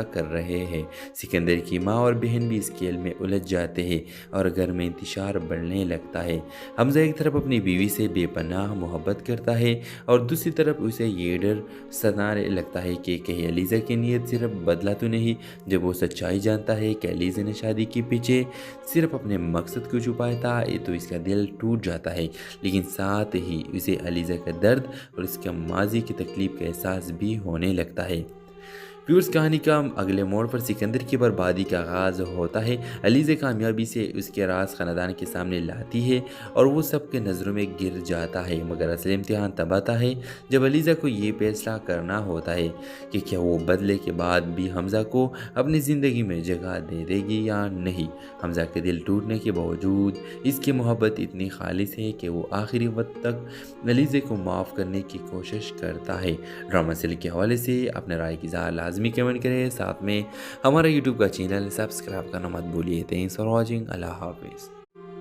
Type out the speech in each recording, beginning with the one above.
कर रहे हैं। सिकंदर की माँ और बहन भी इस खेल में उलझ जाते हैं और घर में इंतशार बढ़ने लगता है। हमजा एक तरफ अपनी बीवी से बेपनाह मोहब्बत करता है और दूसरी तरफ उसे ये डर सताने लगता है कि कहीं अलीज़ा की नीयत सिर्फ बदला तो नहीं। जब वो सच्चाई जानता है कि अलीज़ा ने शादी के पीछे सिर्फ अपने मकसद को छुपाया था तो इसका दिल टूट जाता है, लेकिन साथ ही उसे अलीज़ा का दर्द और इसके माजी की तकलीफ का एहसास भी होने लगता है। व्यूअर्स, कहानी का अगले मोड़ पर सिकंदर की बर्बादी का आगाज़ होता है। अलीज़ा कामयाबी से उसके राज ख़ानदान के सामने लाती है और वो सबके नज़रों में गिर जाता है, मगर असल इम्तिहान तब आता है जब अलीज़ा को ये फैसला करना होता है कि क्या वो बदले के बाद भी हमज़ा को अपनी ज़िंदगी में जगह दे देगी या नहीं। हमज़ा के दिल टूटने के बावजूद इसकी मोहब्बत इतनी खालिस है कि वो आखिरी वक्त तक अलीज़ा को माफ़ करने की कोशिश करता है। ड्रामा सीरियल के हवाले से अपने राय की इज़हार लाजमी कमेंट करें, साथ में हमारा यूट्यूब का चैनल सब्सक्राइब करना मत भूलिए। Thanks for watching. अल्लाह हाफिज़।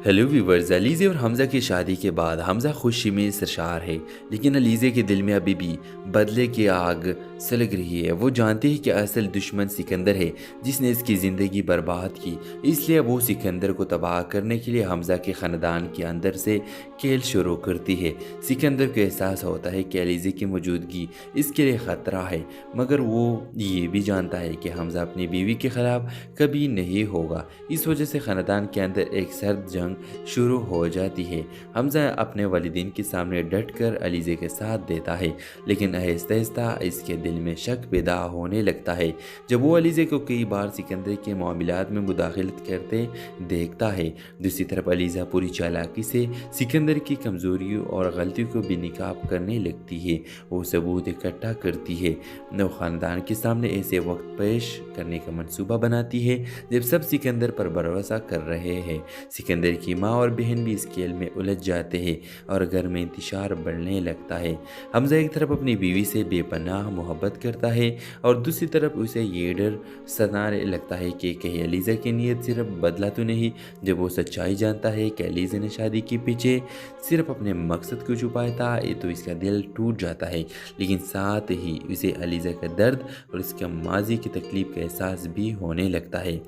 हेलो व्यूवर्स, अलीज़ा और हमज़ा की शादी के बाद हमज़ा खुशी में सरशार है, लेकिन अलीज़ा के दिल में अभी भी बदले की आग सुलग रही है। वो जानती है कि असल दुश्मन सिकंदर है जिसने इसकी ज़िंदगी बर्बाद की, इसलिए वो सिकंदर को तबाह करने के लिए हमज़ा के ख़ानदान के अंदर से खेल शुरू करती है। सिकंदर को एहसास होता है कि अलीज़ा की मौजूदगी इसके लिए ख़तरा है, मगर वो ये भी जानता है कि हमज़ा अपनी बीवी के ख़िलाफ़ कभी नहीं होगा। इस वजह से ख़ानदान के अंदर एक सर्द जंग शुरू हो जाती है। हमज़ा अपने वालिदैन के सामने डटकर अलीज़ा के साथ देता है, लेकिन आहिस्ता आहिस्ता इसके दिल में शक पैदा होने लगता है जब वो अलीज़ा को कई बार सिकंदर के मामलात में मुदाखलत करते देखता है। दूसरी तरफ अलीज़ा पूरी चालाकी से सिकंदर की कमज़ोरियों और गलतियों को बेनकाब करने लगती है। वो सबूत इकट्ठा करती है, वो ख़ानदान के सामने ऐसे वक्त पेश करने का मंसूबा बनाती है जब सब सिकंदर पर भरोसा कर रहे हैं। सिकंदर की माँ और बहन भी इस खेल में उलझ जाते हैं और घर में इंतशार बढ़ने लगता है। हमज़ा एक तरफ अपनी बीवी से बेपनाह मोहब्बत करता है और दूसरी तरफ उसे ये डर सताने लगता है कि कहीं अलीज़ा की नीयत सिर्फ बदला तो नहीं। जब वो सच्चाई जानता है कि अलीज़ा ने शादी के पीछे सिर्फ अपने मकसद को छुपाया था तो इसका दिल टूट जाता है, लेकिन साथ ही उसे अलीज़ा का दर्द और इसके माजी की तकलीफ का एहसास भी होने लगता है।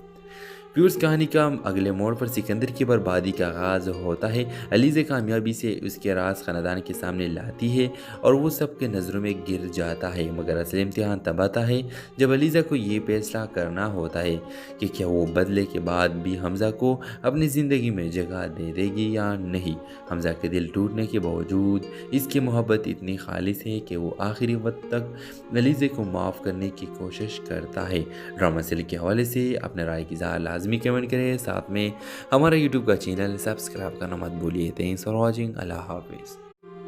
व्यूअर्स, कहानी का अगले मोड़ पर सिकंदर की बर्बादी का आगाज़ होता है। अलीज़ा कामयाबी से उसके राज ख़ानदान के सामने लाती है और वो सबके नज़रों में गिर जाता है, मगर असल इम्तिहान तब आता है जब अलीज़ा को ये फैसला करना होता है कि क्या वो बदले के बाद भी हमज़ा को अपनी ज़िंदगी में जगह दे देगी या नहीं। हमज़ा के दिल टूटने के बावजूद इसकी मोहब्बत इतनी खालिस है कि वो आखिरी वक्त तक अलीज़ा को माफ़ करने की कोशिश करता है। ड्रामा सीरियल के हवाले से अपने राय की इज़हार लाजमी कमेंट करें, साथ में हमारा यूट्यूब का चैनल सब्सक्राइब करना मत भूलिए। Thanks for watching. अल्लाह हाफिज़।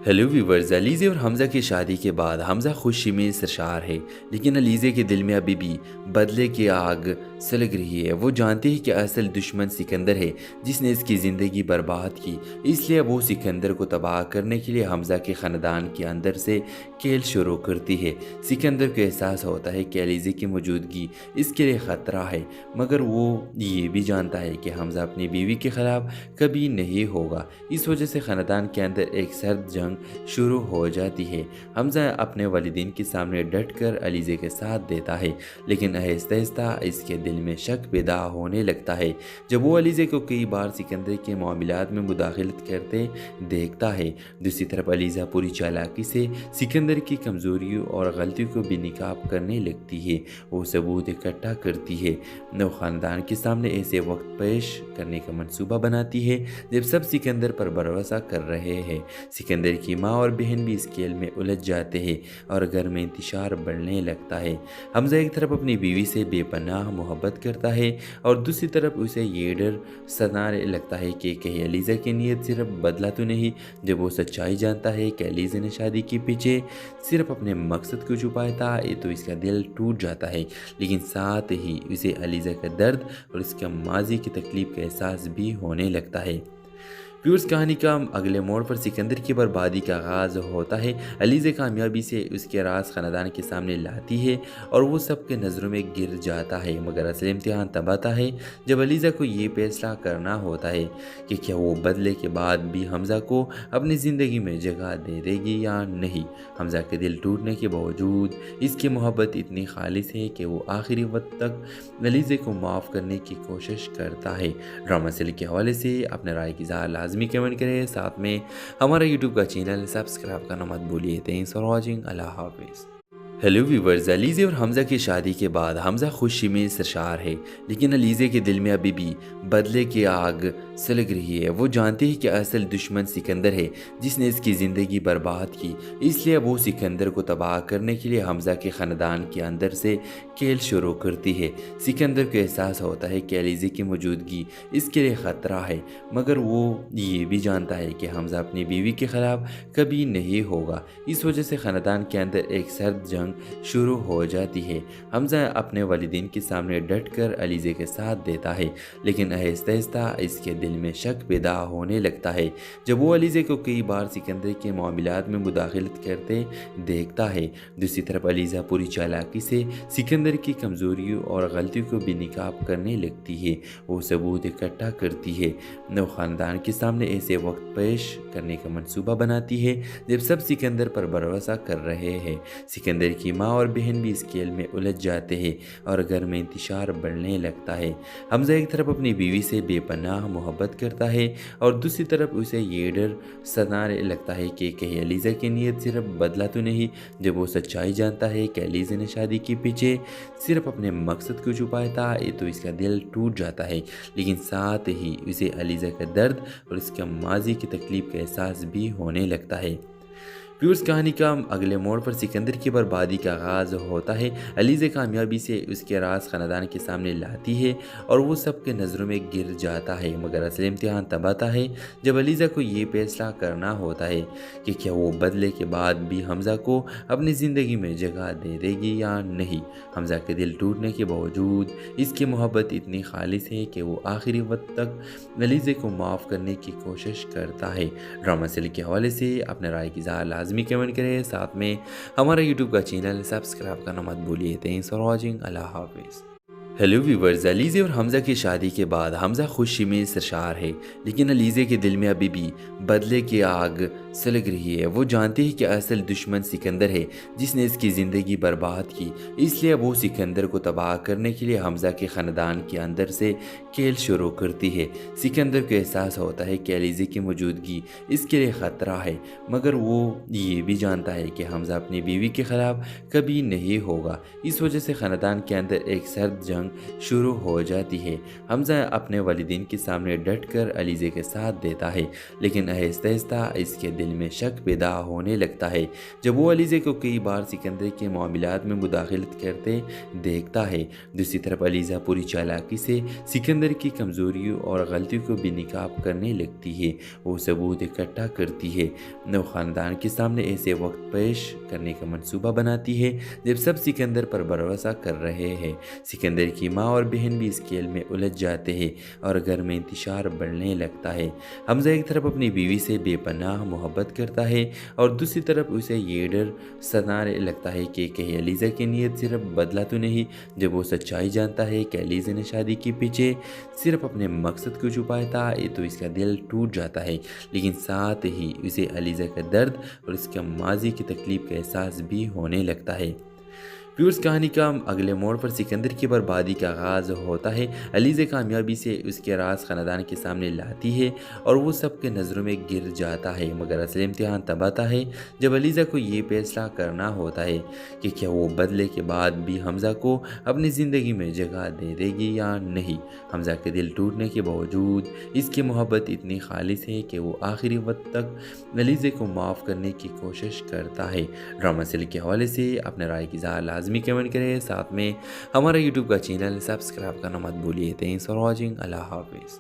हेलो व्यूवर्स, अलीज़ा और हमज़ा की शादी के बाद हमज़ा खुशी में सरशार है, लेकिन अलीज़ा के दिल में अभी भी बदले की आग सुलग रही है। वो जानती है कि असल दुश्मन सिकंदर है जिसने इसकी ज़िंदगी बर्बाद की, इसलिए वो सिकंदर को तबाह करने के लिए हमज़ा के ख़ानदान के अंदर से खेल शुरू करती है। सिकंदर को एहसास होता है कि अलीज़ा की मौजूदगी इसके लिए ख़तरा है, मगर वो ये भी जानता है कि हमज़ा अपनी बीवी के ख़िलाफ़ कभी नहीं होगा। इस वजह से ख़ानदान के अंदर एक सर्द जंग शुरू हो जाती है। हमज़ा अपने वालिदैन के सामने डटकर अलीज़ा के साथ देता है, लेकिन आहिस्ता आहिस्ता इसके दिल में शक पैदा होने लगता है जब वो अलीज़ा को कई बार सिकंदर के मामलात में मुदाखलत करते देखता है। दूसरी तरफ अलीज़ा पूरी चालाकी से सिकंदर की कमज़ोरियों और गलतियों को बेनकाब करने लगती है। वो सबूत इकट्ठा करती है, वो ख़ानदान के सामने ऐसे वक्त पेश करने का मंसूबा बनाती है जब सब सिकंदर पर भरोसा कर रहे हैं। सिकंदर की माँ और बहन भी इस खेल में उलझ जाते हैं और घर में इंतशार बढ़ने लगता है। हमज़ा एक तरफ अपनी बीवी से बेपनाह मोहब्बत करता है और दूसरी तरफ उसे ये डर सताने लगता है कि कहीं अलीज़ा की नीयत सिर्फ बदला तो नहीं। जब वो सच्चाई जानता है कि अलीज़ा ने शादी के पीछे सिर्फ अपने मकसद को छुपाया था तो इसका दिल टूट जाता है, लेकिन साथ ही उसे अलीज़ा का दर्द और इसके माजी की तकलीफ का एहसास भी होने लगता है। व्यूअर्स कहानी का अगले मोड़ पर सिकंदर की बर्बादी का आगाज़ होता है। अलीज़ा कामयाबी से उसके राज ख़ानदान के सामने लाती है और वो सबके नज़रों में गिर जाता है, मगर असल इम्तिहान तब आता है जब अलीज़ा को ये फैसला करना होता है कि क्या वो बदले के बाद भी हमज़ा को अपनी ज़िंदगी में जगह दे देगी या नहीं। हमज़ा के दिल टूटने के बावजूद इसकी मोहब्बत इतनी खालिस है कि वो आखिरी वक्त तक अलीज़ा को माफ़ करने की कोशिश करता है। ड्रामा सीरियल के हवाले से अपने राय की इज़हार लाजमी कमेंट करें, साथ में हमारा यूट्यूब का चैनल सब्सक्राइब करना मत भूलिए। Thanks for watching. अल्लाह हाफिज़। हेलो व्यूवर्स, अलीज़ा और हमज़ा की शादी के बाद हमज़ा खुशी में सरशार है, लेकिन अलीज़ा के दिल में अभी भी बदले की आग सुलग रही है। वो जानती है कि असल दुश्मन सिकंदर है जिसने इसकी ज़िंदगी बर्बाद की, इसलिए वो सिकंदर को तबाह करने के लिए हमज़ा के ख़ानदान के अंदर से खेल शुरू करती है। सिकंदर को एहसास होता है कि अलीज़ा की मौजूदगी इसके लिए ख़तरा है, मगर वो ये भी जानता है कि हमज़ा अपनी बीवी के ख़िलाफ़ कभी नहीं होगा। इस वजह से ख़ानदान के अंदर एक सर्द जंग शुरू हो जाती है। हमज़ा अपने वालिदैन के सामने डट कर अलीज़ा के साथ देता है, लेकिन आहिस्ता आहिस्ता इसके दिल में शक पैदा होने लगता है जब वो अलीज़ा को कई बार सिकंदर के मामलात में मुदाखलत करते देखता है। दूसरी तरफ अलीज़ा पूरी चालाकी से सिकंदर की कमज़ोरियों और गलतियों को बेनकाब करने लगती है। वो सबूत इकट्ठा करती है, नौ ख़ानदान के सामने ऐसे वक्त पेश करने का मंसूबा बनाती है जब सब सिकंदर पर भरोसा कर रहे हैं। सिकंदर की माँ और बहन भी इस खेल में उलझ जाते हैं और घर में इंतशार बढ़ने लगता है। हमज़ा एक तरफ अपनी बीवी से बेपनाह मोहब्बत करता है और दूसरी तरफ उसे ये डर सताने लगता है कि कहीं अलीज़ा की नीयत सिर्फ बदला तो नहीं। जब वो सच्चाई जानता है कि अलीज़ा ने शादी के पीछे सिर्फ अपने मकसद को छुपाया था, तो इसका दिल टूट जाता है, लेकिन साथ ही उसे अलीज़ा का दर्द और इसके माजी की तकलीफ का एहसास भी होने लगता है। व्यूअर्स कहानी का अगले मोड़ पर सिकंदर की बर्बादी का आगाज़ होता है। अलीज़ा कामयाबी से उसके राज ख़ानदान के सामने लाती है और वो सबके नज़रों में गिर जाता है, मगर असल इम्तिहान तब आता है जब अलीज़ा को ये फैसला करना होता है कि क्या वो बदले के बाद भी हमज़ा को अपनी ज़िंदगी में जगह दे देगी या नहीं। हमज़ा के दिल टूटने के बावजूद इसकी मोहब्बत इतनी खालिस है कि वो आखिरी वक्त तक अलीज़ा को माफ़ करने की कोशिश करता है। ड्रामा सीरियल के हवाले से अपने राय की इज़हार लाजमी कमेंट करें, साथ में हमारा यूट्यूब का चैनल सब्सक्राइब करना मत भूलिए। Thanks for watching. अल्लाह हाफिज़। हेलो व्यूवर्स, अलीज़ा और हमज़ा की शादी के बाद हमज़ा खुशी में सरशार है, लेकिन अलीज़ा के दिल में अभी भी बदले की आग सुलग रही है। वो जानती है कि असल दुश्मन सिकंदर है जिसने इसकी ज़िंदगी बर्बाद की, इसलिए वो सिकंदर को तबाह करने के लिए हमज़ा के ख़ानदान के अंदर से खेल शुरू करती है। सिकंदर को एहसास होता है कि अलीज़ा की मौजूदगी इसके लिए ख़तरा है, मगर वो ये भी जानता है कि हमज़ा अपनी बीवी के ख़िलाफ़ कभी नहीं होगा। इस वजह से ख़ानदान के अंदर एक सर्द जंग शुरू हो जाती है। हमज़ा अपने वालिदैन के सामने डट कर अलीज़ा के साथ देता है, लेकिन आहिस्ता आहिस्ता इसके दिल में शक पैदा होने लगता है जब वो अलीज़ा को कई बार सिकंदर के मामलात में मुदाखलत करते देखता है। दूसरी तरफ अलीज़ा पूरी चालाकी से सिकंदर की कमज़ोरियों और गलतियों को बेनकाब करने लगती है। वो सबूत इकट्ठा करती है, नौ ख़ानदान के सामने ऐसे वक्त पेश करने का मंसूबा बनाती है जब सब सिकंदर पर भरोसा कर रहे हैं। सिकंदर की माँ और बहन भी इस खेल में उलझ जाते हैं और घर में इंतशार बढ़ने लगता है। हमज़ा एक तरफ अपनी बीवी से बेपनाह मोहब्बत करता है और दूसरी तरफ उसे ये डर सताने लगता है कि कहीं अलीज़ा की नीयत सिर्फ बदला तो नहीं। जब वो सच्चाई जानता है कि अलीज़ा ने शादी के पीछे सिर्फ अपने मकसद को छुपाया था, तो इसका दिल टूट जाता है, लेकिन साथ ही उसे अलीज़ा का दर्द और इसके माजी की तकलीफ का एहसास भी होने लगता है। व्यूअर्स कहानी का अगले मोड़ पर सिकंदर की बर्बादी का आगाज़ होता है। अलीज़ा कामयाबी से उसके राज ख़ानदान के सामने लाती है और वो सबके नज़रों में गिर जाता है, मगर असल इम्तिहान तब आता है जब अलीज़ा को ये फैसला करना होता है कि क्या वो बदले के बाद भी हमज़ा को अपनी ज़िंदगी में जगह दे देगी या नहीं। हमज़ा के दिल टूटने के बावजूद इसकी मोहब्बत इतनी खालिस है कि वो आखिरी वक्त तक अलीज़ा को माफ़ करने की कोशिश करता है। ड्रामा सीरियल के हवाले से अपने राय की इज़हार लाजमी कमेंट करें, साथ में हमारा यूट्यूब का चैनल सब्सक्राइब करना मत भूलिए। Thanks for watching. अल्लाह हाफिज़।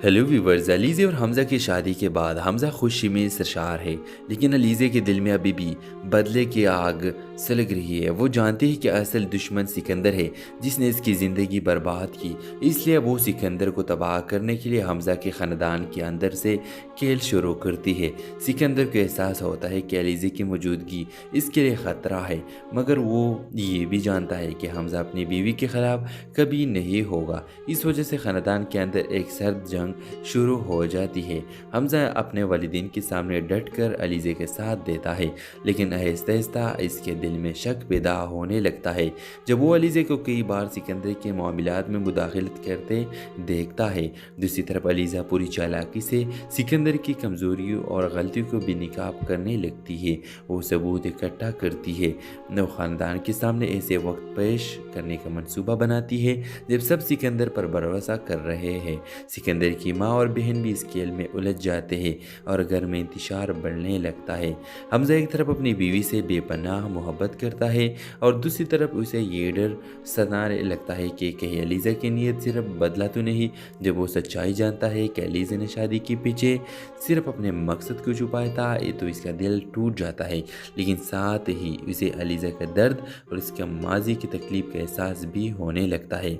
हेलो व्यूवर्स, अलीज़े और हमज़ा की शादी के बाद हमज़ा खुशी में सरशार है, लेकिन अलीज़े के दिल में अभी भी बदले की आग सुलग रही है। वो जानती है कि असल दुश्मन सिकंदर है, जिसने इसकी ज़िंदगी बर्बाद की। इसलिए वो सिकंदर को तबाह करने के लिए हमज़ा के ख़ानदान के अंदर से खेल शुरू करती है। सिकंदर को एहसास होता है कि अलीज़े की मौजूदगी इसके लिए ख़तरा है, मगर वो ये भी जानता है कि हमज़ा अपनी बीवी के ख़िलाफ़ कभी नहीं होगा। इस वजह से ख़ानदान के अंदर एक सर्द जंग शुरू हो जाती है। हमज़ा अपने वालिदैन के सामने डट कर अलीज़े के साथ देता है, लेकिन आहिस्ता आहिस्ता इसके दिल में शक पैदा होने लगता है। जब वो अलीज़े को कई बार सिकंदर के मामलात में मुदाखलत करते देखता है। दूसरी तरफ अलीज़ा पूरी चालाकी से सिकंदर की कमज़ोरियों और गलतियों को बेनकाब करने लगती है। वो सबूत इकट्ठा करती है, वो ख़ानदान के सामने ऐसे वक्त पेश करने का मंसूबा बनाती है जब सब सिकंदर पर भरोसा कर रहे हैं। सिकंदर की माँ और बहन भी इस खेल में उलझ जाते हैं और घर में इंतशार बढ़ने लगता है। हमज़ा एक तरफ अपनी बीवी से बेपनाह मोहब्बत करता है और दूसरी तरफ उसे ये डर सताने लगता है कि कहीं अलीज़ा की नीयत सिर्फ बदला तो नहीं। जब वो सच्चाई जानता है कि अलीज़ा ने शादी के पीछे सिर्फ अपने मकसद को छुपाया था, तो इसका दिल टूट जाता है, लेकिन साथ ही उसे अलीज़ा का दर्द और उसके माजी की तकलीफ का एहसास भी होने लगता है।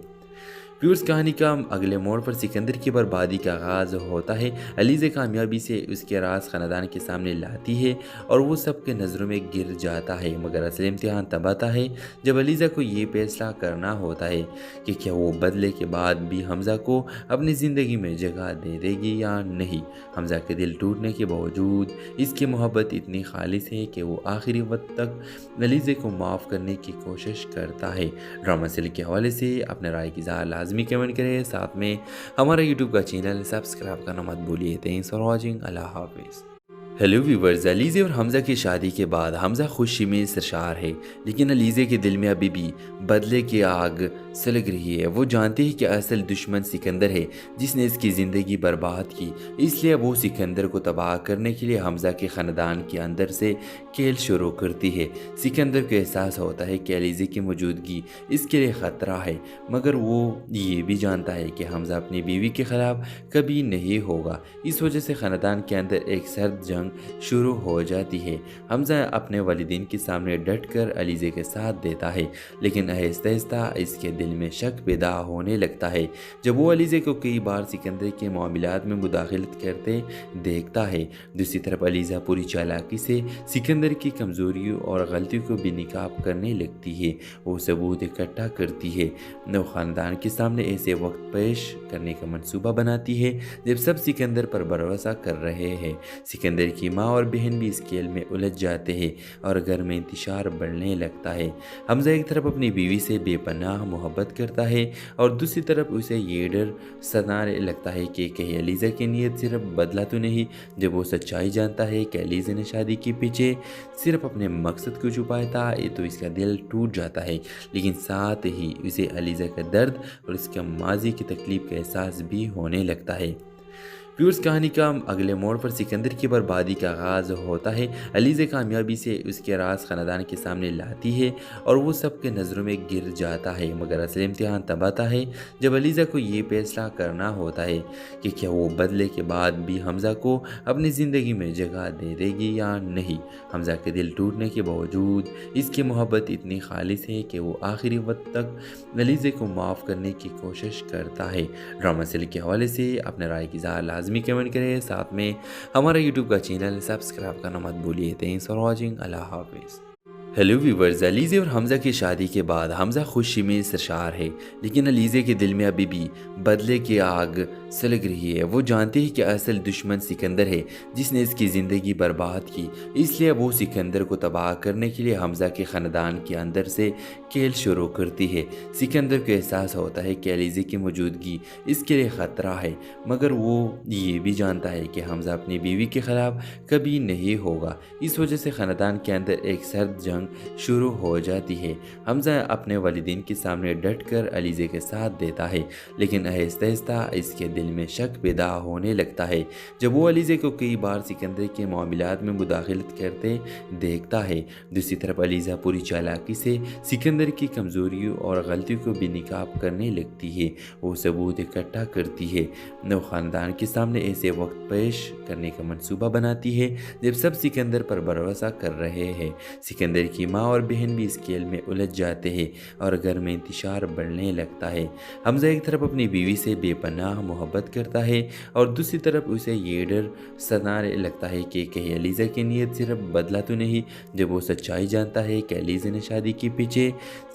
व्यूअर्स, कहानी का अगले मोड़ पर सिकंदर की बर्बादी का आगाज़ होता है। अलीज़ा कामयाबी से उसके राज ख़ानदान के सामने लाती है और वो सबके नज़रों में गिर जाता है, मगर असल इम्तिहान तब आता है जब अलीज़ा को ये फैसला करना होता है कि क्या वो बदले के बाद भी हमज़ा को अपनी ज़िंदगी में जगह दे देगी या नहीं। हमज़ा के दिल टूटने के बावजूद इसकी मोहब्बत इतनी खालिस है कि वो आखिरी वक्त तक अलीज़ा को माफ़ करने की कोशिश करता है। ड्रामा सीरियल के हवाले से अपने राय की इज़हार लाजमी कमेंट करें, साथ में हमारा यूट्यूब का चैनल सब्सक्राइब करना मत भूलिए। Thanks for watching. अल्लाह हाफिज़। हेलो व्यूवर्स, अलीज़े और हमज़ा की शादी के बाद हमज़ा खुशी में सरशार है, लेकिन अलीज़े के दिल में अभी भी बदले की आग सुलग रही है। वो जानती है कि असल दुश्मन सिकंदर है, जिसने इसकी ज़िंदगी बर्बाद की। इसलिए वो सिकंदर को तबाह करने के लिए हमज़ा के ख़ानदान के अंदर से खेल शुरू करती है। सिकंदर को एहसास होता है कि अलीज़े की मौजूदगी इसके लिए ख़तरा है, मगर वो ये भी जानता है कि हमज़ा अपनी बीवी के ख़िलाफ़ कभी नहीं होगा। इस वजह से ख़ानदान के अंदर एक सर्द जंग शुरू हो जाती है। हमज़ा अपने वालिदैन के सामने डट कर अलीज़े के साथ देता है, लेकिन आहिस्ता आहिस्ता इसके दिल में शक पैदा होने लगता है। जब वो अलीज़े को कई बार सिकंदर के मामलात में मुदाखलत करते देखता है। दूसरी तरफ अलीज़ा पूरी चालाकी से सिकंदर की कमज़ोरियों और गलतियों को बेनकाब करने लगती है। वो सबूत इकट्ठा करती है, वो ख़ानदान के सामने ऐसे वक्त पेश करने का मंसूबा बनाती है जब सब सिकंदर पर भरोसा कर रहे हैं। सिकंदर की माँ और बहन भी इस खेल में उलझ जाते हैं और घर में इंतशार बढ़ने लगता है। हमज़ा एक तरफ अपनी बीवी से बेपनाह मोहब्बत करता है और दूसरी तरफ उसे ये डर सताने लगता है कि कहीं अलीज़ा की नीयत सिर्फ बदला तो नहीं। जब वो सच्चाई जानता है कि अलीज़ा ने शादी के पीछे सिर्फ अपने मकसद को छुपाया था, तो इसका दिल टूट जाता है, लेकिन साथ ही उसे अलीज़ा का दर्द और उसके माजी की तकलीफ का एहसास भी होने लगता है। व्यूअर्स, कहानी का अगले मोड़ पर सिकंदर की बर्बादी का आगाज़ होता है। अलीज़ा कामयाबी से उसके राज ख़ानदान के सामने लाती है और वो सबके नज़रों में गिर जाता है, मगर असल इम्तिहान तब आता है जब अलीज़ा को ये फैसला करना होता है कि क्या वो बदले के बाद भी हमज़ा को अपनी ज़िंदगी में जगह दे देगी या नहीं। हमज़ा के दिल टूटने के बावजूद इसकी मोहब्बत इतनी खालिस है कि वो आखिरी वक्त तक अलीज़ा को माफ़ करने की कोशिश करता है। ड्रामा सीरियल के हवाले से अपने राय की इज़हार लाजमी कमेंट करें, साथ में हमारा यूट्यूब का चैनल सब्सक्राइब करना मत भूलिए। Thanks for watching. अल्लाह हाफिज़। हेलो व्यूवर्स, अलीज़े और हमज़ा की शादी के बाद हमज़ा खुशी में सरशार है, लेकिन अलीज़े के दिल में अभी भी बदले की आग सुलग रही है। वो जानती है कि असल दुश्मन सिकंदर है, जिसने इसकी ज़िंदगी बर्बाद की। इसलिए वो सिकंदर को तबाह करने के लिए हमज़ा के ख़ानदान के अंदर से खेल शुरू करती है। सिकंदर को एहसास होता है कि अलीज़े की मौजूदगी इसके लिए ख़तरा है, मगर वो ये भी जानता है कि हमज़ा अपनी बीवी के ख़िलाफ़ कभी नहीं होगा। इस वजह से ख़ानदान के अंदर एक सर्द जंग शुरू हो जाती है। हमज़ा अपने वालिदैन के सामने डट कर अलीज़े के साथ देता है, लेकिन आहिस्ता आहिस्ता इसके दिल دل میں شک پیدا ہونے لگتا ہے جب وہ علیزہ کو کئی بار سکندر کے معاملات میں مداخلت کرتے دیکھتا ہے۔ دوسری طرف علیزہ پوری چالاکی سے سکندر کی کمزوریوں اور غلطیوں کو بے نقاب کرنے لگتی ہے۔ وہ ثبوت اکٹھا کرتی ہے، وہ خاندان کے سامنے ایسے وقت پیش کرنے کا منصوبہ بناتی ہے جب سب سکندر پر بھروسہ کر رہے ہیں۔ سکندر کی ماں اور بہن بھی اس کھیل میں الجھ جاتے ہیں اور گھر میں انتشار بڑھنے لگتا ہے۔ حمزہ ایک طرف اپنی بیوی سے بے پناہ محبت کرتا ہے اور دوسری طرف اسے یہ ڈر ستانے لگتا ہے کہ کہیں علیزہ کی نیت صرف بدلا تو نہیں۔ جب وہ سچائی جانتا ہے کہ علیزہ نے شادی کے پیچھے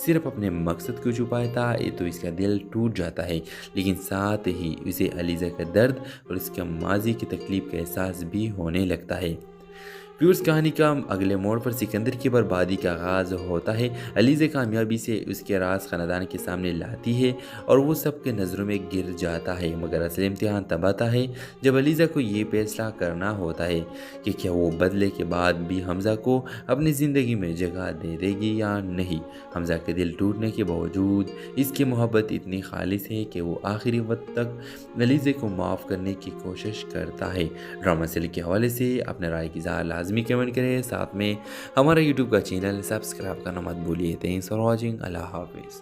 صرف اپنے مقصد کو چھپایا تھا تو اس کا دل ٹوٹ جاتا ہے، لیکن ساتھ ہی اسے علیزہ کا درد اور اس کے ماضی کی تکلیف کا احساس بھی ہونے لگتا ہے۔ پیورس کہانی کا اگلے موڑ پر سکندر کی بربادی کا آغاز ہوتا ہے۔ علیزہ کامیابی سے اس کے راز خاندان کے سامنے لاتی ہے اور وہ سب کے نظروں میں گر جاتا ہے، مگر اصل امتحان تب آتا ہے جب علیزہ کو یہ فیصلہ کرنا ہوتا ہے کہ کیا وہ بدلے کے بعد بھی حمزہ کو اپنی زندگی میں جگہ دے دے گی یا نہیں۔ حمزہ کے دل ٹوٹنے کے باوجود اس کی محبت اتنی خالص ہے کہ وہ آخری وقت تک علیزہ کو معاف کرنے کی کوشش کرتا ہے۔ ڈرامہ سیل کے حوالے سے اپنے رائے کی اظہار لازمی کمنٹ کریں، ساتھ میں ہمارا یوٹیوب کا چینل سبسکرائب کرنا مت بھولیے۔ تھینکس فار واچنگ، اللہ حافظ۔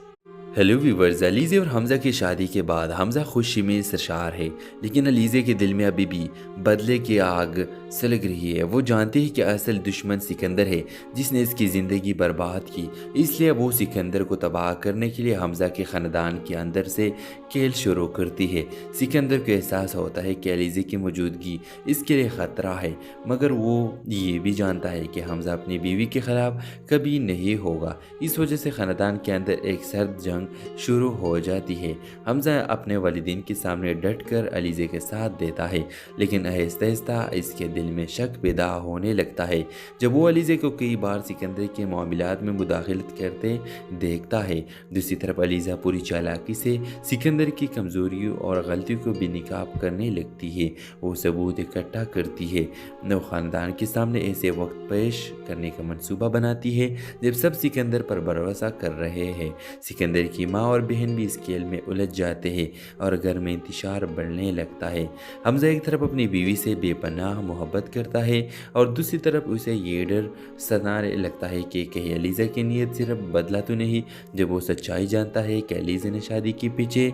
ہیلو ویورز، علیزہ اور حمزہ کی شادی کے بعد حمزہ خوشی میں سرشار ہے، لیکن علیزہ کے دل میں ابھی بھی بدلے کی آگ سلگ رہی ہے۔ وہ جانتی ہے کہ اصل دشمن سکندر ہے جس نے اس کی زندگی برباد کی، اس لیے وہ سکندر کو تباہ کرنے کے لیے حمزہ کے خاندان کے اندر سے کھیل شروع کرتی ہے۔ سکندر کو احساس ہوتا ہے کہ علیزہ کی موجودگی اس کے لیے خطرہ ہے، مگر وہ یہ بھی جانتا ہے کہ حمزہ اپنی بیوی کے خلاف کبھی نہیں ہوگا۔ اس وجہ سے خاندان کے اندر ایک سرد جنگ شروع ہو جاتی ہے۔ حمزہ اپنے والدین کے سامنے ڈٹ کر علیزہ کے ساتھ دیتا ہے، لیکن آہستہ آہستہ اس کے دل میں شک پیدا ہونے لگتا ہے جب وہ علیزہ کو کئی بار سکندر کے معاملات میں مداخلت کرتے دیکھتا ہے۔ دوسری طرف علیزہ پوری چالاکی سے سکندر کی کمزوریوں اور غلطیوں کو بے نقاب کرنے لگتی ہے۔ وہ ثبوت اکٹھا کرتی ہے، وہ خاندان کے سامنے ایسے وقت پیش کرنے کا منصوبہ بناتی ہے جب سب سکندر پر بھروسہ کر رہے ہیں۔ سکندر کی ماں اور بہن بھی اس کھیل میں الجھ جاتے ہیں اور گھر میں انتشار بڑھنے لگتا ہے۔ حمزہ ایک طرف اپنی بیوی سے بے پناہ محبت کرتا ہے اور دوسری طرف اسے یہ ڈر ستانے لگتا ہے کہ کہیں علیزہ کی نیت صرف بدلا تو نہیں۔ جب وہ سچائی جانتا ہے کہ علیزہ نے شادی کے پیچھے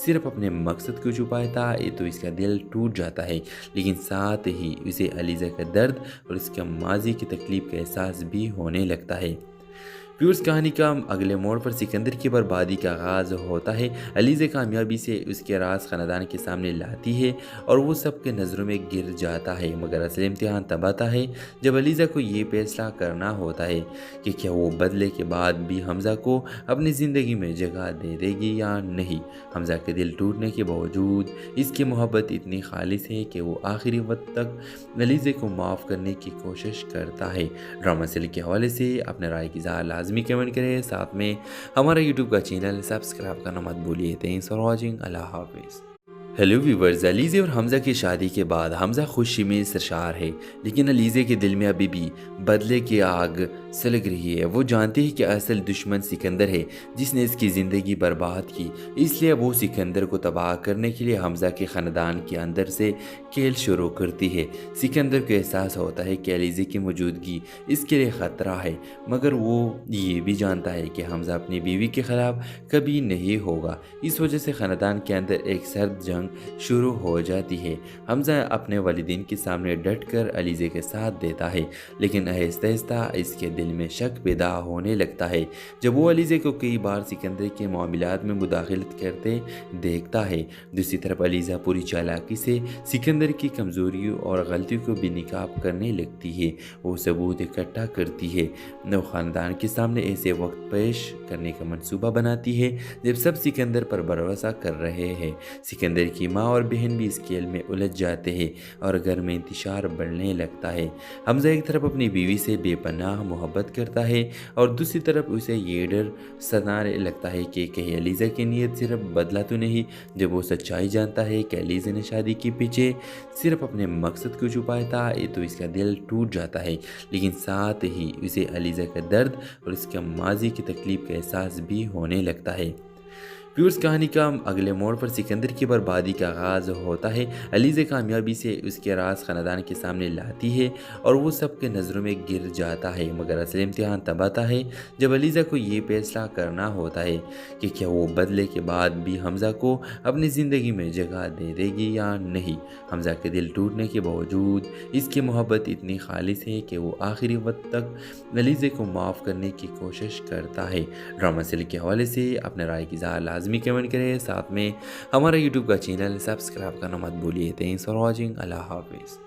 صرف اپنے مقصد کو چھپایا تھا تو اس کا دل ٹوٹ جاتا ہے، لیکن ساتھ ہی اسے علیزہ کا درد اور اس کے ماضی کی تکلیف کا احساس بھی ہونے لگتا ہے۔ پیورس کہانی کا اگلے موڑ پر سکندر کی بربادی کا آغاز ہوتا ہے۔ علیزہ کامیابی سے اس کے راز خاندان کے سامنے لاتی ہے اور وہ سب کے نظروں میں گر جاتا ہے، مگر اصل امتحان تب آتا ہے جب علیزہ کو یہ فیصلہ کرنا ہوتا ہے کہ کیا وہ بدلے کے بعد بھی حمزہ کو اپنی زندگی میں جگہ دے دے گی یا نہیں۔ حمزہ کے دل ٹوٹنے کے باوجود اس کی محبت اتنی خالص ہے کہ وہ آخری وقت تک علیزہ کو معاف کرنے کی کوشش کرتا ہے۔ ڈرامہ سیل کے حوالے سے اپنے رائے کی اظہار لازمی کمنٹ کریں، ساتھ میں ہمارا یوٹیوب کا چینل سبسکرائب کرنا مت بھولیے۔ تھینکس فار واچنگ، اللہ حافظ۔ ہیلو ویورز، علیزہ اور حمزہ کی شادی کے بعد حمزہ خوشی میں سرشار ہے، لیکن علیزہ کے دل میں ابھی بھی بدلے کی آگ سلگ رہی ہے۔ وہ جانتی ہے کہ اصل دشمن سکندر ہے جس نے اس کی زندگی برباد کی، اس لیے وہ سکندر کو تباہ کرنے کے لیے حمزہ کے خاندان کے اندر سے کھیل شروع کرتی ہے۔ سکندر کو احساس ہوتا ہے کہ علیزہ کی موجودگی اس کے لیے خطرہ ہے، مگر وہ یہ بھی جانتا ہے کہ حمزہ اپنی بیوی کے خلاف کبھی نہیں ہوگا۔ اس وجہ سے خاندان کے اندر ایک سرد جنگ شروع ہو جاتی ہے۔ حمزہ اپنے والدین کے سامنے ڈٹ کر علیزہ کے ساتھ دیتا ہے، لیکن آہستہ آہستہ اس کے دل میں شک پیدا ہونے لگتا ہے جب وہ علیزہ کو کئی بار سکندر کے معاملات میں مداخلت کرتے دیکھتا ہے۔ دوسری طرف علیزہ پوری چالاکی سے سکندر کی کمزوریوں اور غلطیوں کو بے نقاب کرنے لگتی ہے۔ وہ ثبوت اکٹھا کرتی ہے، وہ خاندان کے سامنے ایسے وقت پیش کرنے کا منصوبہ بناتی ہے جب سب سکندر پر بھروسہ کر رہے ہیں۔ سکندر کی ماں اور بہن بھی اس کھیل میں الجھ جاتے ہیں اور گھر میں انتشار بڑھنے لگتا ہے۔ حمزہ ایک طرف اپنی بیوی سے بے پناہ محبت کرتا ہے اور دوسری طرف اسے یہ ڈر ستانے لگتا ہے کہ کہیں علیزہ کی نیت صرف بدلا تو نہیں۔ جب وہ سچائی جانتا ہے کہ علیزہ نے شادی کے پیچھے صرف اپنے مقصد کو چھپایا تھا تو اس کا دل ٹوٹ جاتا ہے، لیکن ساتھ ہی اسے علیزہ کا درد اور اس کے ماضی کی تکلیف کا احساس بھی ہونے لگتا ہے۔ व्यूअर्स कहानी का अगले मोड़ पर सिकंदर की बर्बादी का आगाज़ होता है। अलीज़ा कामयाबी से उसके राज ख़ानदान के सामने लाती है और वो सबके नज़रों में गिर जाता है, मगर असल इम्तिहान तब आता है जब अलीज़ा को ये फैसला करना होता है कि क्या वो बदले के बाद भी हमज़ा को अपनी ज़िंदगी में जगह दे देगी या नहीं। हमज़ा के दिल टूटने के बावजूद इसकी मोहब्बत इतनी खालिस है कि वो आखिरी वक्त तक अलीज़ा को माफ़ करने की कोशिश करता है। ड्रामा सीरियल के हवाले से अपने राय की इज़हार लाजमी कमेंट करें, साथ में हमारा यूट्यूब का चैनल सब्सक्राइब करना मत भूलिए। Thanks for watching. अल्लाह हाफिज़।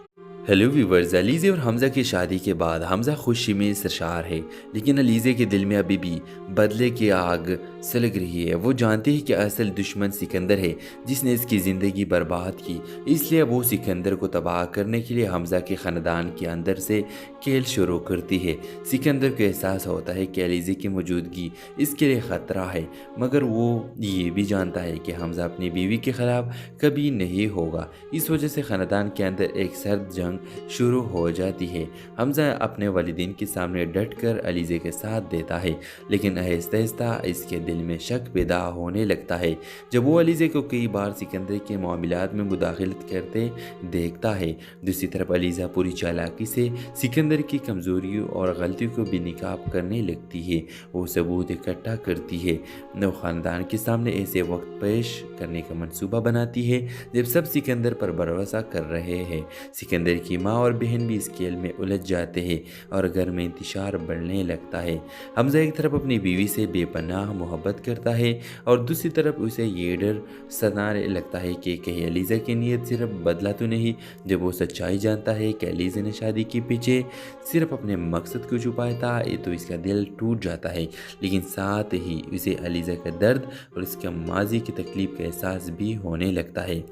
हेलो व्यूवर्स, अलीज़ा और हमज़ा की शादी के बाद हमज़ा खुशी में सरशार है, लेकिन अलीज़ा के दिल में अभी भी बदले की आग सुलग रही है। वो जानती है कि असल दुश्मन सिकंदर है जिसने इसकी ज़िंदगी बर्बाद की, इसलिए वो सिकंदर को तबाह करने के लिए हमज़ा के ख़ानदान के अंदर से खेल शुरू करती है। सिकंदर को एहसास होता है कि अलीज़ा की मौजूदगी इसके लिए ख़तरा है, मगर वो ये भी जानता है कि हमज़ा अपनी बीवी के ख़िलाफ़ कभी नहीं होगा। इस वजह से ख़ानदान के अंदर एक सर्द जंग शुरू हो जाती है। हमज़ा अपने वालिदैन के सामने डटकर अलीज़ा के साथ देता है, लेकिन आहिस्ता आहिस्ता इसके दिल में शक पैदा होने लगता है जब वो अलीज़ा को कई बार सिकंदर के मामलात में मुदाखलत करते देखता है। दूसरी तरफ अलीज़ा पूरी चालाकी से सिकंदर की कमज़ोरियों और गलतियों को बेनकाब करने लगती है। वो सबूत इकट्ठा करती है, वो ख़ानदान के सामने ऐसे वक्त पेश करने का मंसूबा बनाती है जब सब सिकंदर पर भरोसा कर रहे हैं। सिकंदर की माँ और बहन भी इस खेल में उलझ जाते हैं और घर में इंतशार बढ़ने लगता है। हमज़ा एक तरफ अपनी बीवी से बेपनाह मोहब्बत करता है और दूसरी तरफ उसे ये डर सताने लगता है कि कहीं अलीज़ा की नीयत सिर्फ बदला तो नहीं। जब वो सच्चाई जानता है कि अलीज़ा ने शादी के पीछे सिर्फ अपने मकसद को छुपाया था, तो इसका दिल टूट जाता है, लेकिन साथ ही उसे अलीज़ा का दर्द और उसके माजी की तकलीफ का एहसास भी होने लगता है।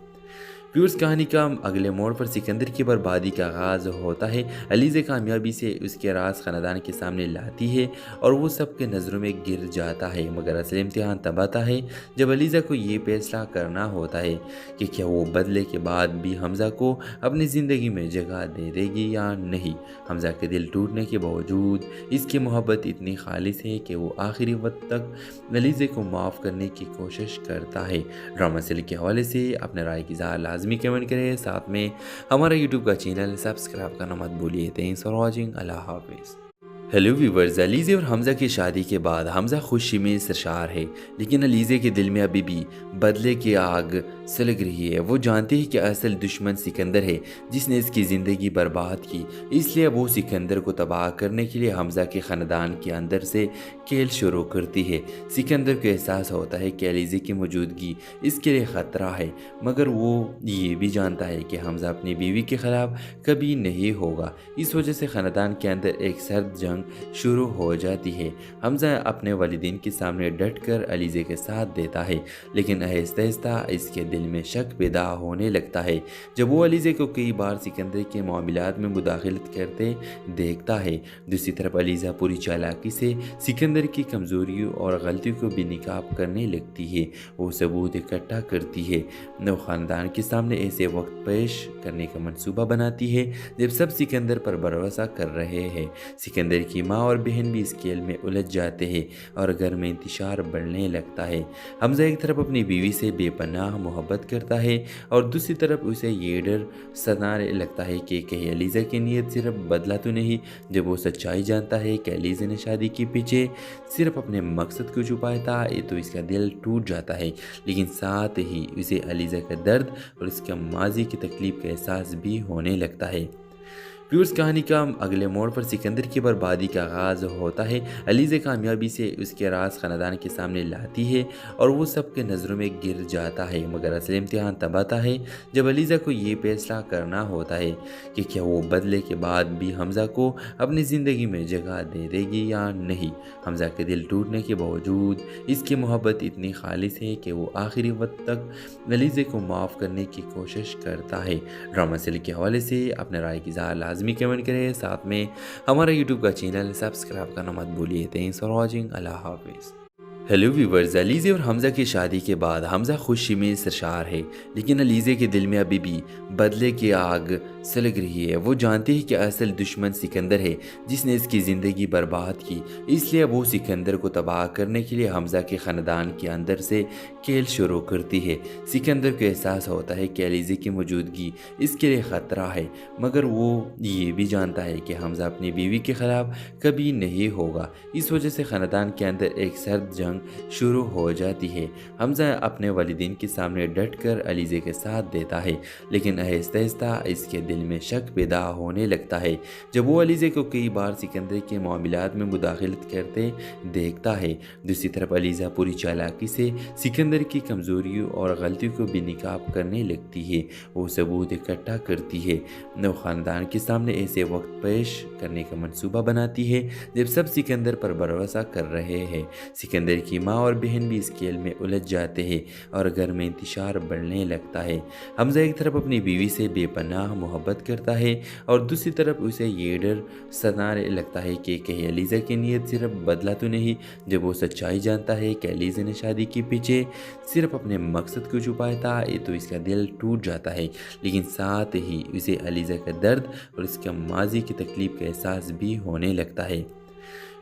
व्यूअर्स कहानी का अगले मोड़ पर सिकंदर की बर्बादी का आगाज़ होता है। अलीज़ा कामयाबी से उसके राज ख़ानदान के सामने लाती है और वो सबके नज़रों में गिर जाता है, मगर असल इम्तिहान तब आता है जब अलीज़ा को ये फैसला करना होता है कि क्या वो बदले के बाद भी हमज़ा को अपनी ज़िंदगी में जगह दे देगी या नहीं। हमज़ा के दिल टूटने के बावजूद इसकी मोहब्बत इतनी खालिस है कि वो आखिरी वक्त तक अलीज़ा को माफ़ करने की कोशिश करता है। ड्रामा सीरियल के हवाले से अपने राय की इज़हार लाजमी कमेंट करें, साथ में हमारा यूट्यूब का चैनल सब्सक्राइब करना मत भूलिए। Thanks for watching. अल्लाह हाफिज़। हेलो व्यूवर्स, अलीज़ा और हमज़ा की शादी के बाद हमज़ा खुशी में सरशार है, लेकिन अलीज़ा के दिल में अभी भी बदले की आग सुलग रही है। वो जानती है कि असल दुश्मन सिकंदर है जिसने इसकी ज़िंदगी बर्बाद की, इसलिए वो सिकंदर को तबाह करने के लिए हमज़ा के ख़ानदान के अंदर से खेल शुरू करती है। सिकंदर को एहसास होता है कि अलीज़ा की मौजूदगी इसके लिए ख़तरा है, मगर वो ये भी जानता है कि हमज़ा अपनी बीवी के ख़िलाफ़ कभी नहीं होगा। इस वजह से ख़ानदान के अंदर एक सर्द जंग शुरू हो जाती है। हमज़ा अपने वालिदैन के सामने डटकर अलीज़ा के साथ देता है, लेकिन आहिस्ता आहिस्ता इसके दिल में शक पैदा होने लगता है जब वो अलीज़ा को कई बार सिकंदर के मामलात में मुदाखलत करते देखता है। दूसरी तरफ अलीज़ा पूरी चालाकी से सिकंदर की कमज़ोरियों और गलतियों को बेनकाब करने लगती है। वो सबूत इकट्ठा करती है, वो ख़ानदान के सामने ऐसे वक्त पेश करने का मंसूबा बनाती है जब सब सिकंदर पर भरोसा कर रहे हैं। सिकंदर की माँ और बहन भी इस खेल में उलझ जाते हैं और घर में इंतशार बढ़ने लगता है। हमज़ा एक तरफ अपनी बीवी से बेपनाह मोहब्बत करता है और दूसरी तरफ उसे ये डर सताने लगता है कि कहीं अलीज़ा की नीयत सिर्फ बदला तो नहीं। जब वो सच्चाई जानता है कि अलीज़ा ने शादी के पीछे सिर्फ अपने मकसद को छुपाया था, तो इसका दिल टूट जाता है, लेकिन साथ ही उसे अलीज़ा का दर्द और उसके माजी की तकलीफ का एहसास भी होने लगता है। व्यूअर्स कहानी का अगले मोड़ पर सिकंदर की बर्बादी का आगाज़ होता है। अलीज़ा कामयाबी से उसके राज ख़ानदान के सामने लाती है और वो सबके नज़रों में गिर जाता है, मगर असल इम्तिहान तब आता है जब अलीज़ा को ये फैसला करना होता है कि क्या वो बदले के बाद भी हमज़ा को अपनी ज़िंदगी में जगह दे देगी या नहीं। हमज़ा के दिल टूटने के बावजूद इसकी मोहब्बत इतनी खालिस है कि वो आखिरी वक्त तक अलीज़ा को माफ़ करने की कोशिश करता है। ड्रामा सीरियल के हवाले से अपने राय की इज़हार लाजमी कमेंट करें, साथ में हमारा यूट्यूब का चैनल सब्सक्राइब करना मत भूलिए। Thanks for watching. अल्लाह हाफिज़। हेलो व्यूवर्स, अलीज़े और हमज़ा की शादी के बाद हमज़ा खुशी में सरशार है, लेकिन अलीज़े के दिल में अभी भी बदले की आग सुलग रही है। वो जानती है कि असल दुश्मन सिकंदर है, जिसने इसकी ज़िंदगी बर्बाद की। इसलिए वो सिकंदर को तबाह करने के लिए हमज़ा के ख़ानदान के अंदर से खेल शुरू करती है। सिकंदर को एहसास होता है कि अलीज़े की मौजूदगी इसके लिए ख़तरा है, मगर वो ये भी जानता है कि हमज़ा अपनी बीवी के ख़िलाफ़ कभी नहीं होगा। इस वजह से ख़ानदान के अंदर एक सर्द जंग शुरू हो जाती है। हमज़ा अपने वालिदैन के सामने डट कर अलीज़े के साथ देता है, लेकिन आहिस्ता आहिस्ता इसके दिल में शक पैदा होने लगता है। जब वो अलीज़े को कई बार सिकंदर के मामलात में मुदाखलत करते देखता है। दूसरी तरफ अलीज़ा पूरी चालाकी से सिकंदर की कमज़ोरियों और गलतियों को बेनकाब करने लगती है। वो सबूत इकट्ठा करती है, नौ ख़ानदान के सामने ऐसे वक्त पेश करने का मंसूबा बनाती है जब सब सिकंदर पर भरोसा कर रहे हैं। सिकंदर की माँ और बहन भी इस खेल में उलझ जाते हैं और घर में इंतशार बढ़ने लगता है। हमज़ा एक तरफ अपनी बीवी से बेपनाह मोहब्बत करता है और दूसरी तरफ उसे ये डर सताने लगता है कि कहीं अलीज़ा की नीयत सिर्फ बदला तो नहीं। जब वो सच्चाई जानता है कि अलीज़ा ने शादी के पीछे सिर्फ अपने मकसद को छुपाया था, तो इसका दिल टूट जाता है, लेकिन साथ ही उसे अलीज़ा का दर्द और उसके माजी की तकलीफ का एहसास भी होने लगता है।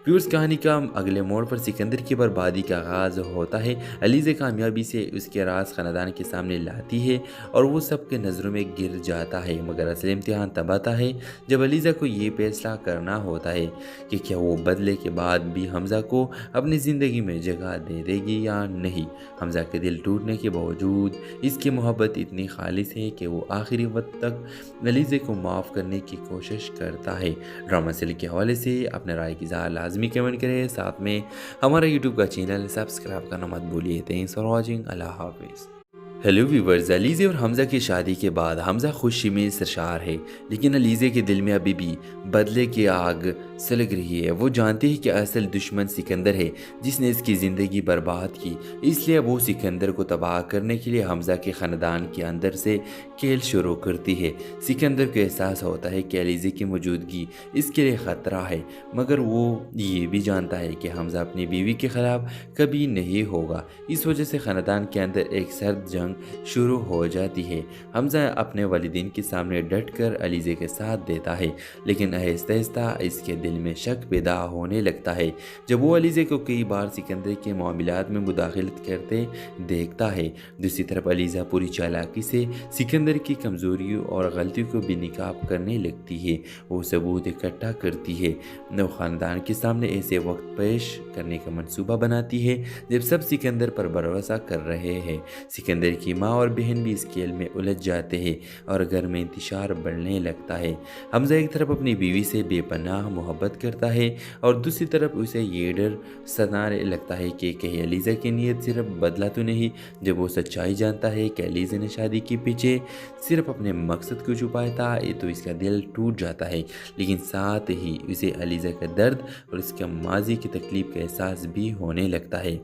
व्यूअर्स, कहानी का अगले मोड़ पर सिकंदर की बर्बादी का आगाज़ होता है। अलीज़ा कामयाबी से उसके राज ख़ानदान के सामने लाती है और वो सबके नज़रों में गिर जाता है, मगर असल इम्तिहान तब आता है जब अलीज़ा को ये फैसला करना होता है कि क्या वो बदले के बाद भी हमज़ा को अपनी ज़िंदगी में जगह दे देगी या नहीं। हमज़ा के दिल टूटने के बावजूद इसकी मोहब्बत इतनी खालिस है कि वो आखिरी वक्त तक अलीज़ा को माफ़ करने की कोशिश करता है। ड्रामा सीरियल के हवाले से अपने राय की इज़हार लाजमी कमेंट करें, साथ में हमारा यूट्यूब का चैनल सब्सक्राइब करना मत भूलिए। Thanks for watching. अल्लाह हाफिज़। हेलो व्यूवर्स, अलीज़े और हमज़ा की शादी के बाद हमज़ा खुशी में सरशार है, लेकिन अलीज़े के दिल में अभी भी बदले की आग सुलग रही है। वो जानती है कि असल दुश्मन सिकंदर है, जिसने इसकी ज़िंदगी बर्बाद की। इसलिए वो सिकंदर को तबाह करने के लिए हमज़ा के ख़ानदान के अंदर से खेल शुरू करती है। सिकंदर को एहसास होता है कि अलीज़े की मौजूदगी इसके लिए ख़तरा है, मगर वो ये भी जानता है कि हमज़ा अपनी बीवी के ख़िलाफ़ कभी नहीं होगा। इस वजह से ख़ानदान के अंदर एक सर्द जंग शुरू हो जाती है। हमज़ा अपने वालिदैन के सामने डट कर अलीज़े के साथ देता है, लेकिन आहिस्ता आहिस्ता इसके दिल में शक पैदा होने लगता है। जब वो अलीज़े को कई बार सिकंदर के मामलात में मुदाखलत करते देखता है। दूसरी तरफ अलीज़ा पूरी चालाकी से सिकंदर की कमज़ोरियों और गलतियों को बेनकाब करने लगती है। वो सबूत इकट्ठा करती है, नौ ख़ानदान के सामने ऐसे वक्त पेश करने का मंसूबा बनाती है जब सब सिकंदर पर भरोसा कर रहे हैं। सिकंदर की माँ और बहन भी इस खेल में उलझ जाते हैं और घर में इंतशार बढ़ने लगता है। हमज़ा एक तरफ अपनी बीवी से बेपनाह मोहब्बत करता है और दूसरी तरफ उसे ये डर सताने लगता है कि कहीं अलीज़ा की नीयत सिर्फ बदला तो नहीं। जब वो सच्चाई जानता है कि अलीज़ा ने शादी के पीछे सिर्फ अपने मकसद को छुपाया था, तो इसका दिल टूट जाता है, लेकिन साथ ही उसे अलीज़ा का दर्द और उसके माजी की तकलीफ का एहसास भी होने लगता है।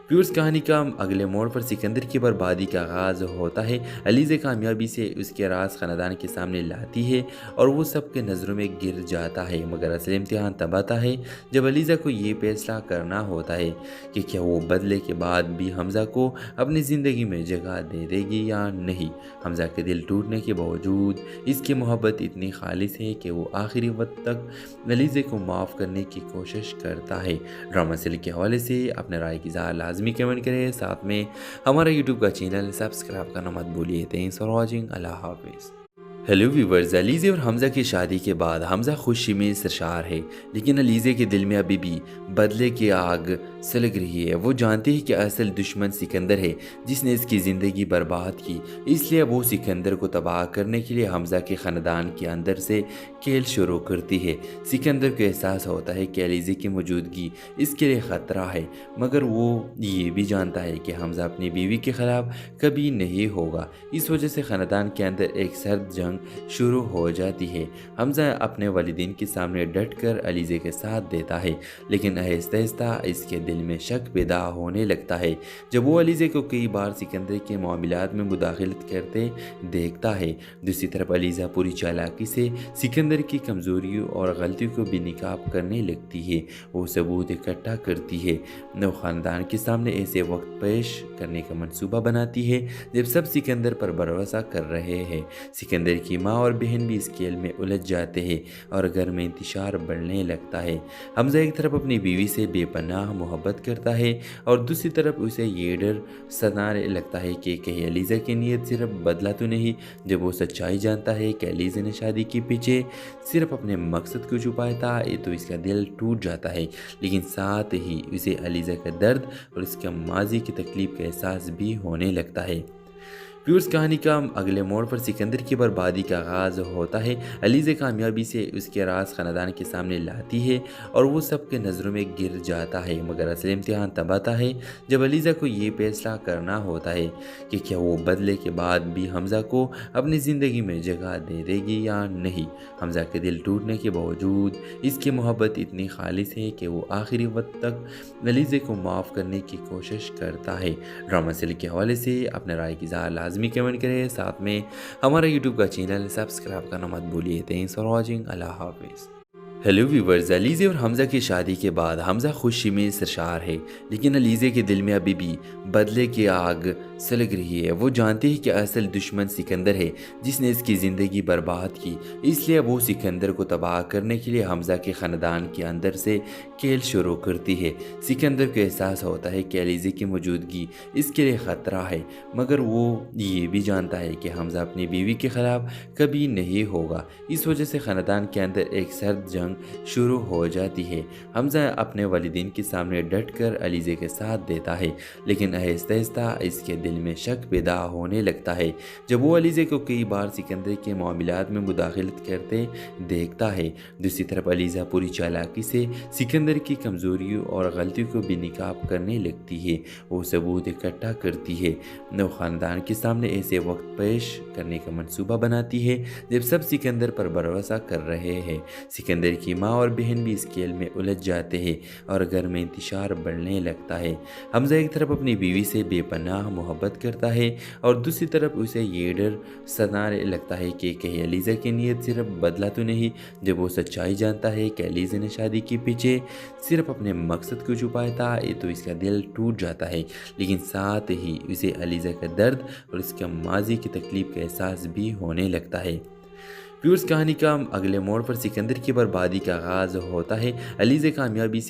व्यूअर्स, कहानी का अगले मोड़ पर सिकंदर की बर्बादी का आगाज़ होता है। अलीज़ा कामयाबी से उसके राज ख़ानदान के सामने लाती है और वो सबके नज़रों में गिर जाता है, मगर असल इम्तिहान तब आता है जब अलीज़ा को ये फैसला करना होता है कि क्या वो बदले के बाद भी हमज़ा को अपनी ज़िंदगी में जगह दे देगी या नहीं। हमज़ा के दिल टूटने के बावजूद इसकी मोहब्बत इतनी खालिस है कि वो आखिरी वक्त तक अलीज़ा को माफ़ करने की कोशिश करता है। ड्रामा सीरियल के हवाले से अपने राय की इज़हार लाजमी कमेंट करें, साथ में हमारा यूट्यूब का चैनल सब्सक्राइब करना मत भूलिए। Thanks for watching. अल्लाह हाफिज़। हेलो व्यूवर्स, अलीज़े और हमज़ा की शादी के बाद हमज़ा खुशी में सरशार है, लेकिन अलीज़े के दिल में अभी भी बदले की आग सुलग रही है। वो जानती है कि असल दुश्मन सिकंदर है, जिसने इसकी ज़िंदगी बर्बाद की। इसलिए वो सिकंदर को तबाह करने के लिए हमज़ा के ख़ानदान के अंदर से खेल शुरू करती है। सिकंदर को एहसास होता है कि अलीज़ा की मौजूदगी इसके लिए ख़तरा है, मगर वो ये भी जानता है कि हमज़ा अपनी बीवी के ख़िलाफ़ कभी नहीं होगा। इस वजह से ख़ानदान के अंदर एक सर्द जंग शुरू हो जाती है। हमजा अपने वालिदैन के सामने डट कर अलीज़े के साथ देता है, लेकिन आहिस्ता आहिस्ता इसके दिल में शक पैदा होने लगता है जब वो अलीज़े को कई बार सिकंदर के मामलात में मुदाखलत करते देखता है। दूसरी तरफ अलीज़ा पूरी चालाकी से सिकंदर की कमज़ोरियों और गलतियों को बेनकाब करने लगती है। वो सबूत इकट्ठा करती है, वो ख़ानदान के सामने ऐसे वक्त पेश करने का मंसूबा बनाती है जब सब सिकंदर पर भरोसा कर रहे हैं। सिकंदर की माँ और बहन भी इस खेल में उलझ जाते हैं और घर में इंतशार बढ़ने लगता है। हमजा एक तरफ अपनी बीवी से बेपनाह मोहब्बत करता है और दूसरी तरफ उसे ये डर सताने लगता है कि कहीं अलीज़ा की नीयत सिर्फ बदला तो नहीं। जब वो सच्चाई जानता है कि अलीज़ा ने शादी के पीछे सिर्फ अपने मकसद को छुपाया था, ये तो इसका दिल टूट जाता है, लेकिन साथ ही उसे अलीज़ा का दर्द और उसके माजी की तकलीफ का एहसास भी होने लगता है। व्यूअर्स, कहानी का अगले मोड़ पर सिकंदर की बर्बादी का आगाज़ होता है। अलीज़ा कामयाबी से उसके राज ख़ानदान के सामने लाती है और वो सबके नज़रों में गिर जाता है, मगर असल इम्तिहान तब आता है जब अलीज़ा को ये फैसला करना होता है कि क्या वो बदले के बाद भी हमजा को अपनी ज़िंदगी में जगह दे देगी या नहीं। हमजा के दिल टूटने के बावजूद इसकी मोहब्बत इतनी खालिस है कि वो आखिरी वक्त तक अलीज़ा को माफ़ करने की कोशिश करता है। ड्रामा सीरियल के हवाले से अपने राय की इज़हार लाजमी कमेंट करें, साथ में हमारा यूट्यूब का चैनल सब्सक्राइब करना मत भूलिए। Thanks for watching. अल्लाह हाफिज़। हेलो व्यूवर्स, अलीज़ा और हमजा की शादी के बाद हमजा खुशी में सरशार है, लेकिन अलीज़ा के दिल में अभी भी बदले की आग सुलग रही है। वो जानती है कि असल दुश्मन सिकंदर है जिसने इसकी ज़िंदगी बर्बाद की, इसलिए वो सिकंदर को तबाह करने के लिए हमजा के ख़ानदान के अंदर से खेल शुरू करती है। सिकंदर को एहसास होता है कि अलीज़ा की मौजूदगी इसके लिए ख़तरा है, मगर वो ये भी जानता है कि हमजा अपनी बीवी के ख़िलाफ़ कभी नहीं होगा। इस वजह से ख़ानदान के अंदर एक सर्द जंग शुरू हो जाती है। हमजा अपने वालिदैन के सामने डट कर अलीज़ा के साथ देता है, लेकिन आहिस्ता आहिस्ता इसके दिल में शक पैदा होने लगता है जब वो अलीज़ा को कई बार सिकंदर के मामलात में मुदाखलत करते देखता है। दूसरी तरफ अलीज़ा पूरी चालाकी से सिकंदर की कमज़ोरियों और गलतियों को बेनकाब करने लगती है। वो सबूत इकट्ठा करती है, वो ख़ानदान के सामने ऐसे वक्त पेश करने का मंसूबा बनाती है जब सब सिकंदर पर भरोसा कर रहे हैं। सिकंदर की माँ और बहन भी इस खेल में उलझ जाते हैं और घर में इंतशार बढ़ने लगता है। हमजा एक तरफ अपनी बीवी से बेपनाह मोहब्बत करता है और दूसरी तरफ उसे ये डर सताने लगता है कि कहीं अलीज़ा की नीयत सिर्फ बदला तो नहीं। जब वो सच्चाई जानता है कि अलीज़ा ने शादी के पीछे सिर्फ अपने मकसद को छुपाया था, ये तो इसका दिल टूट जाता है, लेकिन साथ ही उसे अलीज़ा का दर्द और उसके माजी की तकलीफ का एहसास भी होने लगता है। व्यूअर्स, कहानी का अगले मोड़ पर सिकंदर की बर्बादी का आगाज़ होता है। अलीज़ा कामयाबी से